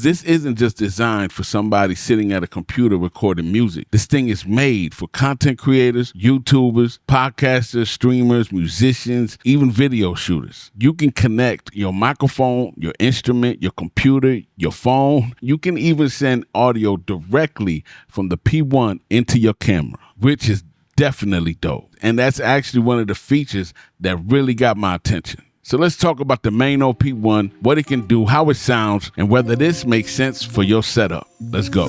This isn't just designed for somebody sitting at a computer recording music. This thing is made for content creators, YouTubers, podcasters, streamers, musicians, even video shooters. You can connect your microphone, your instrument, your computer, your phone. You can even send audio directly from the P1 into your camera, which is definitely dope. And that's actually one of the features that really got my attention. So let's talk about the MAONO P1, what it can do, how it sounds, and whether this makes sense for your setup. Let's go.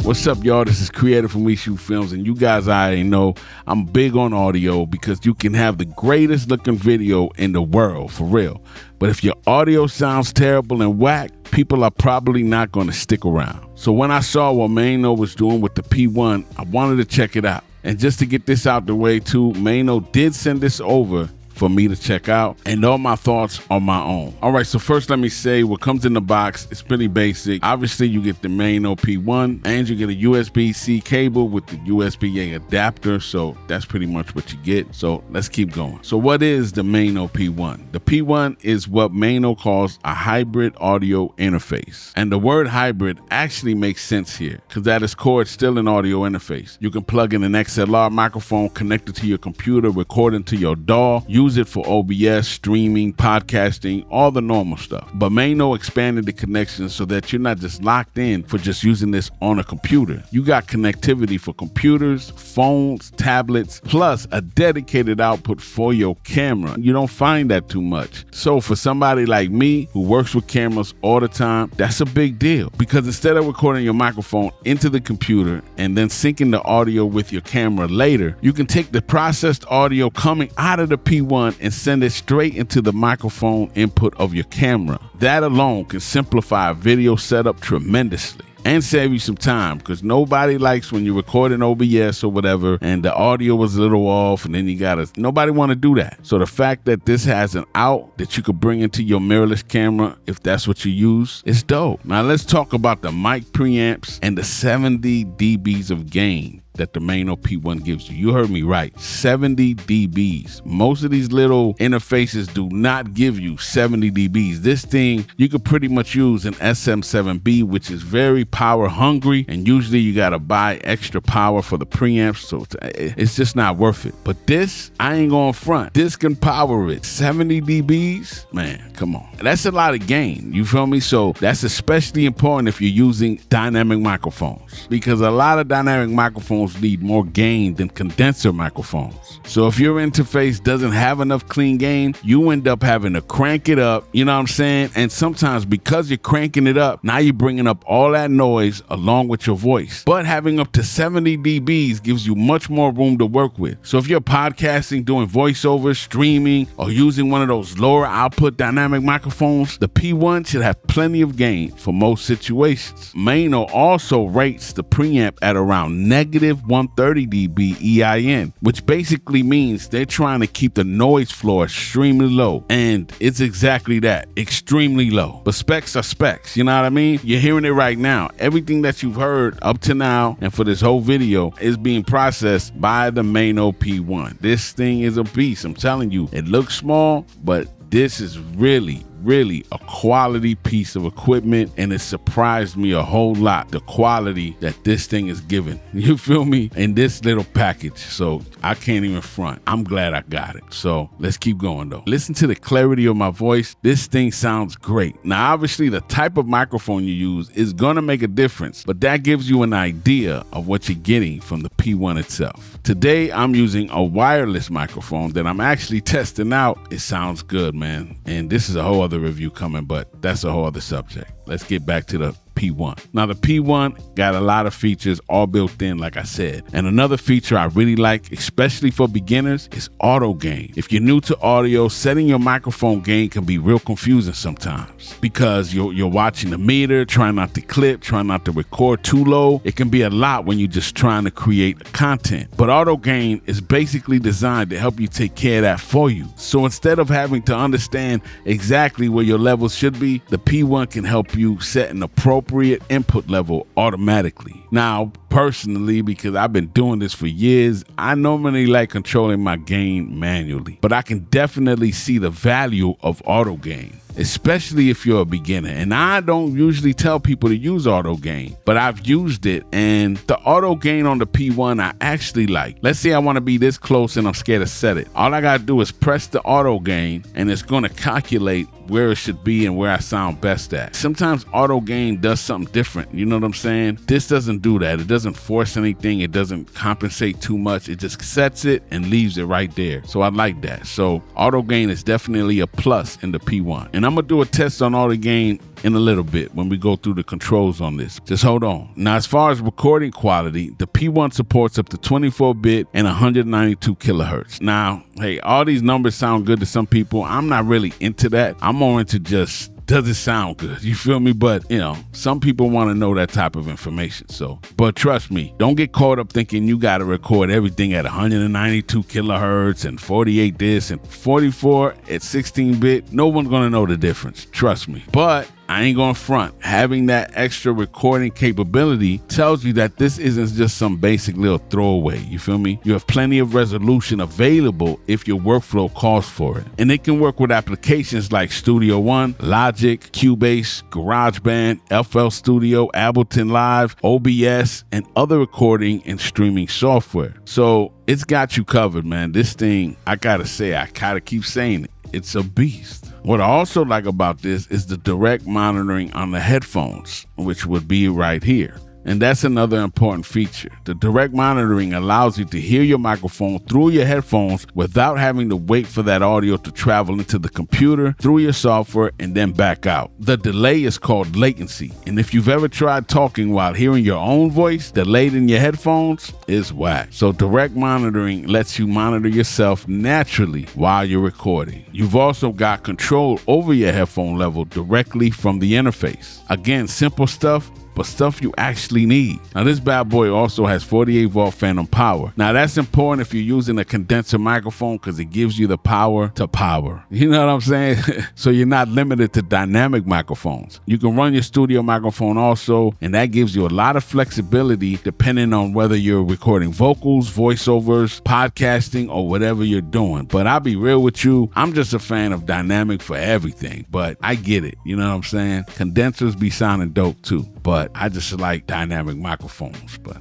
What's up, y'all? This is Creator from We Shoot Films, and you guys already know I'm big on audio because you can have the greatest looking video in the world, for real. But if your audio sounds terrible and whack, people are probably not going to stick around. So when I saw what MAONO was doing with the P1, I wanted to check it out. And just to get this out the way too, MAONO did send this over for me to check out, and all my thoughts are my own. All right, so first let me say what comes in the box is pretty basic. Obviously, you get the MAONO P1, and you get a USB-C cable with the USB-A adapter, so that's pretty much what you get. So let's keep going. So what is the MAONO P1? The P1 is what MAONO calls a hybrid audio interface. And the word hybrid actually makes sense here, because at its core, it's still an audio interface. You can plug in an XLR microphone connected to your computer, record into your DAW, use it for OBS, streaming, podcasting, all the normal stuff. But MAONO expanded the connection so that you're not just locked in for just using this on a computer. You got connectivity for computers, phones, tablets, plus a dedicated output for your camera. You don't find that too much. So for somebody like me who works with cameras all the time, that's a big deal, because instead of recording your microphone into the computer and then syncing the audio with your camera later, you can take the processed audio coming out of the P1 and send it straight into the microphone input of your camera. That alone can simplify a video setup tremendously and save you some time, because nobody likes when you record in OBS or whatever and the audio was a little off and then nobody want to do that. So the fact that this has an out that you could bring into your mirrorless camera, if that's what you use, is dope. Now let's talk about the mic preamps and the 70 dBs of gain that the MAONO P1 gives you. You heard me right, 70 dBs. Most of these little interfaces do not give you 70 dBs. This thing, you could pretty much use an SM7B, which is very power hungry, and usually you gotta buy extra power for the preamps, so it's just not worth it. But this, I ain't going front. This can power it. 70 dBs? Man, come on. That's a lot of gain, you feel me? So that's especially important if you're using dynamic microphones, because a lot of dynamic microphones need more gain than condenser microphones. So if your interface doesn't have enough clean gain, you end up having to crank it up, you know what I'm saying? And sometimes because you're cranking it up, now you're bringing up all that noise along with your voice. But having up to 70 dBs gives you much more room to work with. So if you're podcasting, doing voiceovers, streaming, or using one of those lower output dynamic microphones, the P1 should have plenty of gain for most situations. MAONO also rates the preamp at around negative 130 dB EIN, which basically means they're trying to keep the noise floor extremely low. And it's exactly that, extremely low. But specs are specs, you know what I mean? You're hearing it right now. Everything that you've heard up to now and for this whole video is being processed by the MAONO P1. This thing is a beast, I'm telling you. It looks small, but this is really a quality piece of equipment, and it surprised me a whole lot, the quality that this thing is giving, you feel me, in this little package. So I can't even front. I'm glad I got it. So let's keep going though. Listen to the clarity of my voice. This thing sounds great. Now obviously the type of microphone you use is gonna make a difference, but that gives you an idea of what you're getting from the P1 itself. Today I'm using a wireless microphone that I'm actually testing out. It sounds good, man, and this is a whole other review coming, but that's a whole other subject. Let's get back to the P1. Now the P1 got a lot of features all built in, like I said. And another feature I really like, especially for beginners, is auto gain. If you're new to audio, setting your microphone gain can be real confusing sometimes, because you're watching the meter, trying not to clip, trying not to record too low. It can be a lot when you're just trying to create content. But auto gain is basically designed to help you take care of that for you. So instead of having to understand exactly where your levels should be, the P1 can help you set an appropriate appropriate input level automatically. Now, personally, because I've been doing this for years, I normally like controlling my gain manually, but I can definitely see the value of auto gain, especially if you're a beginner. And I don't usually tell people to use auto gain, but I've used it, and the auto gain on the P1 I actually like. Let's say I want to be this close and I'm scared to set it. All I gotta do is press the auto gain and it's gonna calculate where it should be and where I sound best at. Sometimes auto gain does something different, you know what I'm saying? This doesn't do that. It doesn't force anything. It doesn't compensate too much. It just sets it and leaves it right there. So I like that. So auto gain is definitely a plus in the P1. And I'm gonna do a test on auto gain in a little bit when we go through the controls on this. Just hold on. Now, as far as recording quality, the P1 supports up to 24-bit and 192 kilohertz. Now, hey, all these numbers sound good to some people. I'm not really into that. I'm more into just, does it sound good? You feel me? But, you know, some people want to know that type of information. So, but trust me, don't get caught up thinking you got to record everything at 192 kilohertz and 48 this and 44 at 16-bit. No one's going to know the difference. Trust me. But I ain't gonna front. Having that extra recording capability tells you that this isn't just some basic little throwaway. You feel me? You have plenty of resolution available if your workflow calls for it. And it can work with applications like Studio One, Logic, Cubase, GarageBand, FL Studio, Ableton Live, OBS, and other recording and streaming software. So it's got you covered, man. This thing, I gotta say, I gotta keep saying it. It's a beast. What I also like about this is the direct monitoring on the headphones, which would be right here. And that's another important feature. The direct monitoring allows you to hear your microphone through your headphones without having to wait for that audio to travel into the computer, through your software, and then back out. The delay is called latency. And if you've ever tried talking while hearing your own voice delayed in your headphones, it's whack. So direct monitoring lets you monitor yourself naturally while you're recording. You've also got control over your headphone level directly from the interface. Again, simple stuff, but stuff you actually need. Now, this bad boy also has 48 volt phantom power. Now, that's important if you're using a condenser microphone because it gives you the power to power. You know what I'm saying? So you're not limited to dynamic microphones. You can run your studio microphone also, and that gives you a lot of flexibility depending on whether you're recording vocals, voiceovers, podcasting, or whatever you're doing. But I'll be real with you, I'm just a fan of dynamic for everything, but I get it. You know what I'm saying? Condensers be sounding dope too, but I just like dynamic microphones, but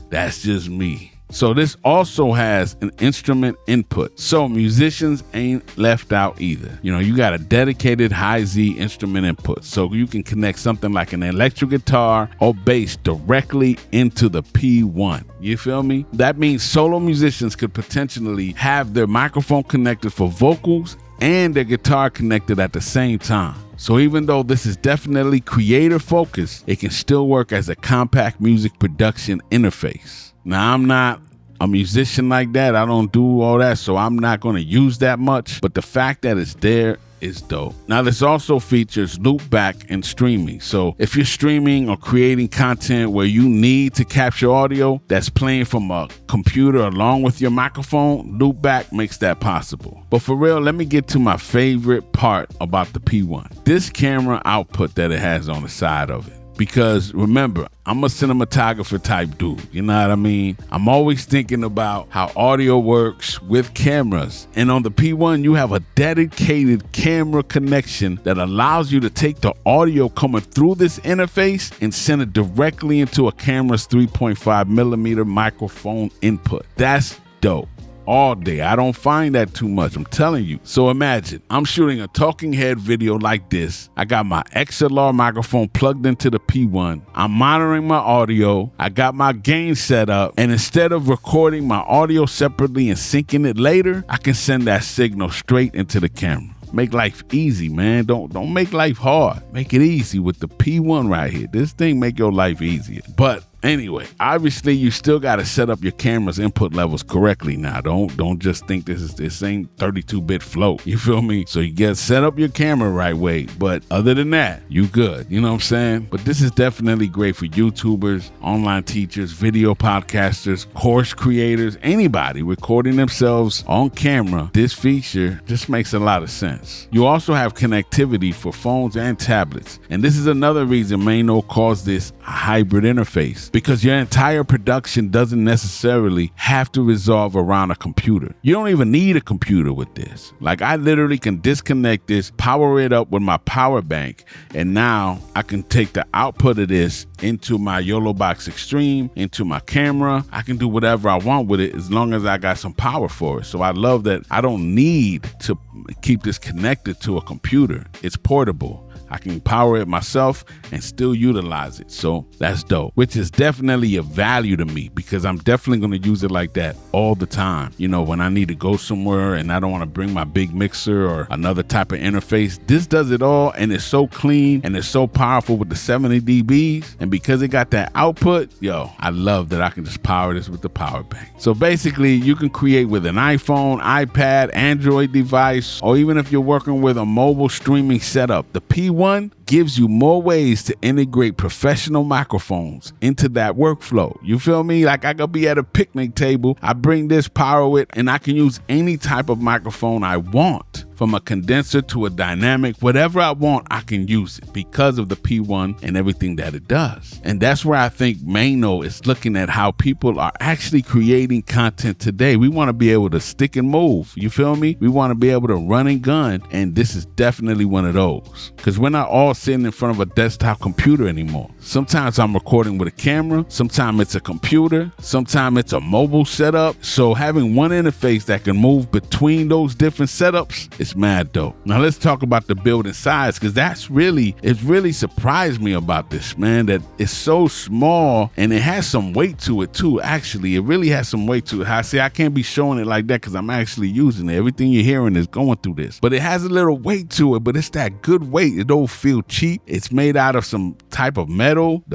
that's just me. So this also has an instrument input, so musicians ain't left out either. You know, you got a dedicated high Z instrument input, so you can connect something like an electric guitar or bass directly into the P1. You feel me? That means solo musicians could potentially have their microphone connected for vocals and their guitar connected at the same time. So even though this is definitely creator focused, it can still work as a compact music production interface. Now, I'm not a musician like that. I don't do all that, so I'm not going to use that much. But the fact that it's there is dope. Now, this also features Loopback and streaming. So if you're streaming or creating content where you need to capture audio that's playing from a computer along with your microphone, Loopback makes that possible. But for real, let me get to my favorite part about the P1. This camera output that it has on the side of it. Because remember, I'm a cinematographer type dude, you know what I mean? I'm always thinking about how audio works with cameras. And on the P1, you have a dedicated camera connection that allows you to take the audio coming through this interface and send it directly into a camera's 3.5 millimeter microphone input. That's dope. All day. I don't find that too much, I'm telling you. So imagine, I'm shooting a talking head video like this. I got my XLR microphone plugged into the P1. I'm monitoring my audio. I got my gain set up. And instead of recording my audio separately and syncing it later, I can send that signal straight into the camera. Make life easy, man. Don't make life hard. Make it easy with the P1 right here. This thing make your life easier. But Anyway, obviously you still got to set up your camera's input levels correctly now. Don't just think this ain't 32-bit float. You feel me? So you get set up your camera right way. But other than that, you good. You know what I'm saying? But this is definitely great for YouTubers, online teachers, video podcasters, course creators, anybody recording themselves on camera. This feature just makes a lot of sense. You also have connectivity for phones and tablets. And this is another reason MAONO calls this a hybrid interface, because your entire production doesn't necessarily have to resolve around a computer. You don't even need a computer with this. Like, I literally can disconnect this, power it up with my power bank, and now I can take the output of this into my Yolobox Extreme, into my camera. I can do whatever I want with it as long as I got some power for it. So I love that I don't need to keep this connected to a computer. It's portable. I can power it myself and still utilize it. So that's dope, which is definitely a value to me, because I'm definitely going to use it like that all the time. You know, when I need to go somewhere and I don't want to bring my big mixer or another type of interface, this does it all, and it's so clean and it's so powerful with the 70 dBs. And because it got that output, I love that I can just power this with the power bank. So basically you can create with an iPhone, iPad, Android device, or even if you're working with a mobile streaming setup. The P1 gives you more ways to integrate professional microphones into that workflow. You feel me? Like, I could be at a picnic table, I bring this, power it, and I can use any type of microphone I want. From a condenser to a dynamic, whatever I want, I can use it because of the P1 and everything that it does. And that's where I think MAONO is looking at how people are actually creating content today. We want to be able to stick and move. You feel me? We want to be able to run and gun. And this is definitely one of those, because we're not all sitting in front of a desktop computer anymore. Sometimes I'm recording with a camera. Sometimes it's a computer. Sometimes it's a mobile setup. So having one interface that can move between those different setups is mad dope. Now let's talk about the build and size, because it really surprised me about this, man, that it's so small and it has some weight to it too. Actually, it really has some weight to it. I can't be showing it like that because I'm actually using it. Everything you're hearing is going through this, but it has a little weight to it, but it's that good weight. It don't feel cheap. It's made out of some type of metal.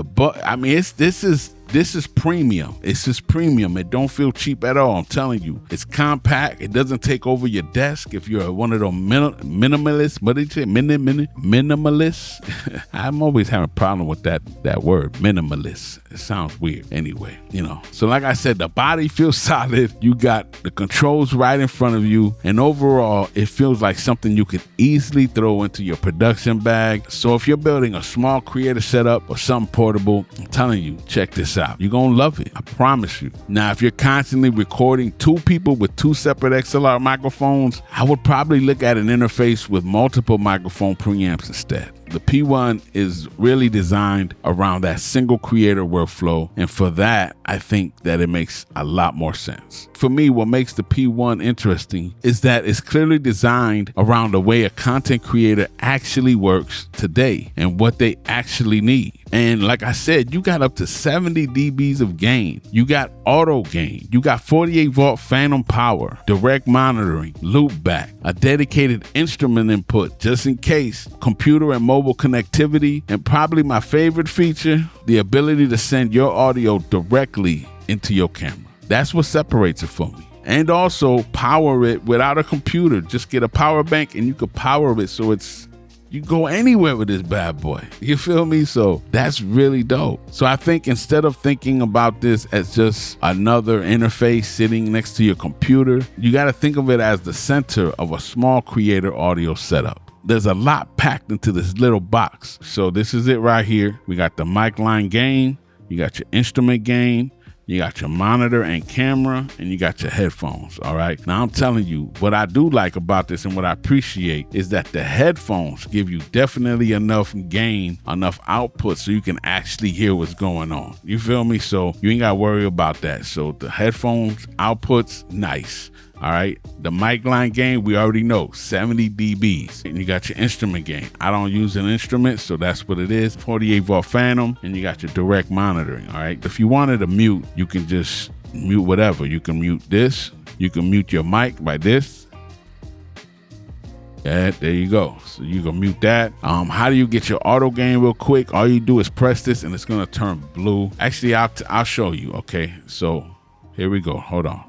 This is premium. It's just premium. It don't feel cheap at all. I'm telling you. It's compact. It doesn't take over your desk. If you're one of those minimalists, what did you say? Minimalist? I'm always having a problem with that word, minimalist. It sounds weird. Anyway, So like I said, the body feels solid. You got the controls right in front of you. And overall, it feels like something you could easily throw into your production bag. So if you're building a small creator setup or something portable, I'm telling you, check this out. You're gonna love it. I promise you. Now, if you're constantly recording two people with two separate XLR microphones, I would probably look at an interface with multiple microphone preamps instead. The P1 is really designed around that single creator workflow, and for that, I think that it makes a lot more sense. For me, what makes the P1 interesting is that it's clearly designed around the way a content creator actually works today and what they actually need. And like I said, you got up to 70 dBs of gain. You got auto gain. You got 48 volt phantom power, direct monitoring, loopback, a dedicated instrument input just in case, computer and mobile connectivity, and probably my favorite feature, the ability to send your audio directly into your camera. That's what separates it for me. And also power it without a computer. Just get a power bank and you could power it so you go anywhere with this bad boy. You feel me? So that's really dope. So I think instead of thinking about this as just another interface sitting next to your computer, you got to think of it as the center of a small creator audio setup. There's a lot packed into this little box. So this is it right here. We got the mic line gain, you got your instrument gain, you got your monitor and camera, and you got your headphones, all right? Now, I'm telling you, what I do like about this and what I appreciate is that the headphones give you definitely enough gain, enough output so you can actually hear what's going on. You feel me? So you ain't got to worry about that. So the headphones outputs, nice. All right, the mic line gain, we already know, 70 dBs. And you got your instrument gain. I don't use an instrument, so that's what it is. 48 volt phantom, and you got your direct monitoring, all right? If you wanted to mute, you can just mute whatever. You can mute this. You can mute your mic by this. Yeah, there you go. So you can mute that. How do you get your auto gain real quick? All you do is press this and it's gonna turn blue. Actually, I'll show you. Okay, so here we go. Hold on.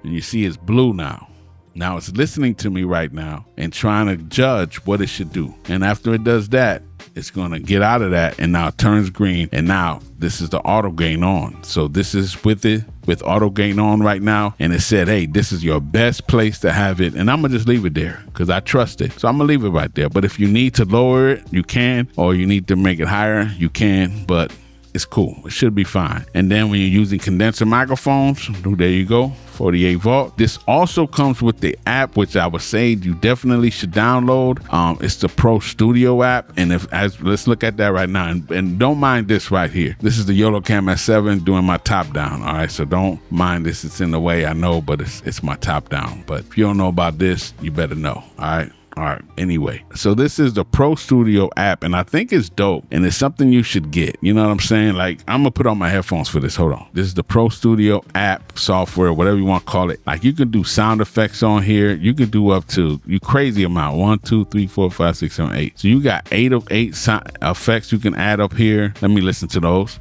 And you see it's blue now. Now it's listening to me right now and trying to judge what it should do. And after it does that, it's gonna get out of that and now it turns green. And now this is the auto gain on. So this is with auto gain on right now. And it said, hey, this is your best place to have it. And I'm gonna just leave it there because I trust it. So I'm gonna leave it right there. But if you need to lower it, you can, or you need to make it higher, you can, but it's cool. It should be fine. And then when you're using condenser microphones, there you go, 48 volt. This also comes with the app, which I would say you definitely should download. It's the Pro Studio app. And let's look at that right now. And don't mind this right here. This is the Yolocam S7 doing my top down. All right, so don't mind this. It's in the way, I know, but it's my top down. But if you don't know about this, you better know. All right. All right. Anyway, so this is the Pro Studio app, and I think it's dope, and it's something you should get. You know what I'm saying? Like, I'm gonna put on my headphones for this. Hold on. This is the Pro Studio app, software, whatever you want to call it. Like, you can do sound effects on here. You can do up to you crazy amount. 1, 2, 3, 4, 5, 6, 7, 8. So you got 8 sound effects you can add up here. Let me listen to those.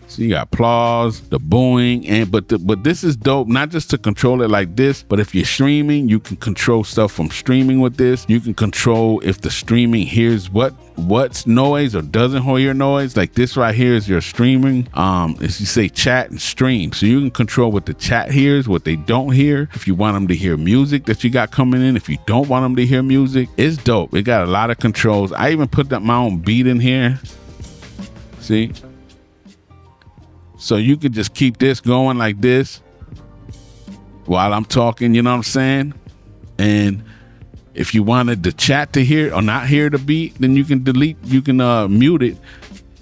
So you got applause, the booing, but this is dope, not just to control it like this, but if you're streaming, you can control stuff from streaming with this. You can control if the streaming hears what's noise or doesn't hear noise. Like this right here is your streaming. If you say chat and stream, so you can control what the chat hears, what they don't hear. If you want them to hear music that you got coming in, if you don't want them to hear music, it's dope. It got a lot of controls. I even put my own beat in here. See? So you could just keep this going like this while I'm talking, you know what I'm saying? And if you wanted the chat to hear or not hear the beat, then you can mute it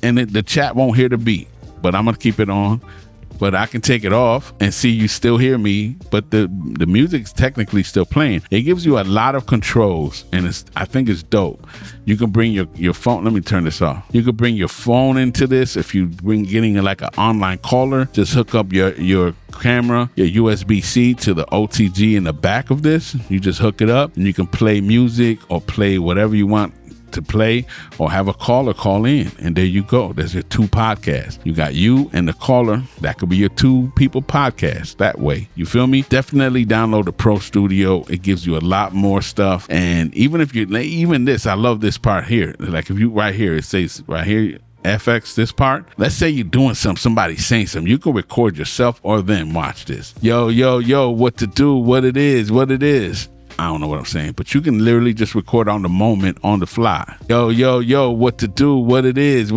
and the chat won't hear the beat. But I'm gonna keep it on. But I can take it off and see you still hear me, but the music's technically still playing. It gives you a lot of controls, and I think it's dope. You can bring your phone. Let me turn this off. You can bring your phone into this if you getting like an online caller. Just hook up your camera, your USB-C to the OTG in the back of this. You just hook it up, and you can play music or play whatever you want to play, or have a caller call in, and there you go. There's your 2 podcasts. You got you and the caller. That could be your 2 people podcast that way. You feel me? Definitely download the Pro Studio. It gives you a lot more stuff. And even this, I love this part here. Like if you right here, it says right here, FX this part. Let's say you're doing somebody's saying something. You can record yourself or them. Watch this. Yo, what to do, what it is. I don't know what I'm saying, but you can literally just record on the moment, on the fly. Yo, what to do, what it is.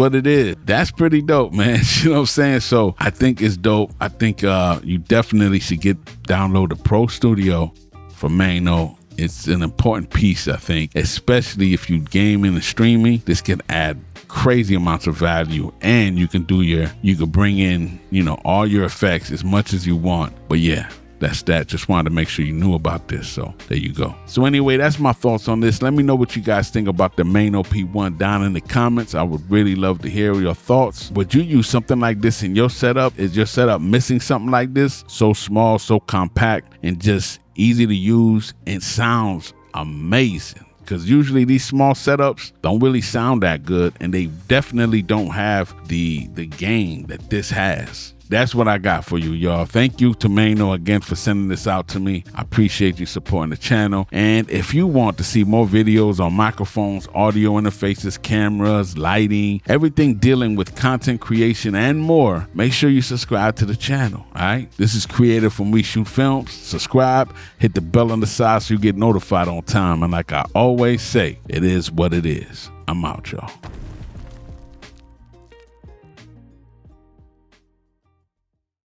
That's pretty dope, man. You know what I'm saying? So I think it's dope. I think you definitely should download the Pro Studio for MAONO. It's an important piece, I think, especially if you gaming and streaming. This can add crazy amounts of value, and you can bring in, all your effects as much as you want. But yeah, that's that. Just wanted to make sure you knew about this. So there you go. So anyway, that's my thoughts on this. Let me know what you guys think about the MAONO P1 down in the comments. I would really love to hear your thoughts. Would you use something like this in your setup? Is your setup missing something like this? So small, so compact, and just easy to use, and sounds amazing. Because usually these small setups don't really sound that good, and they definitely don't have the gain that this has. That's what I got for you, y'all. Thank you to MAONO again for sending this out to me. I appreciate you supporting the channel. And if you want to see more videos on microphones, audio interfaces, cameras, lighting, everything dealing with content creation and more, make sure you subscribe to the channel, all right? This is Creative from We Shoot Films. Subscribe, hit the bell on the side so you get notified on time. And like I always say, it is what it is. I'm out, y'all.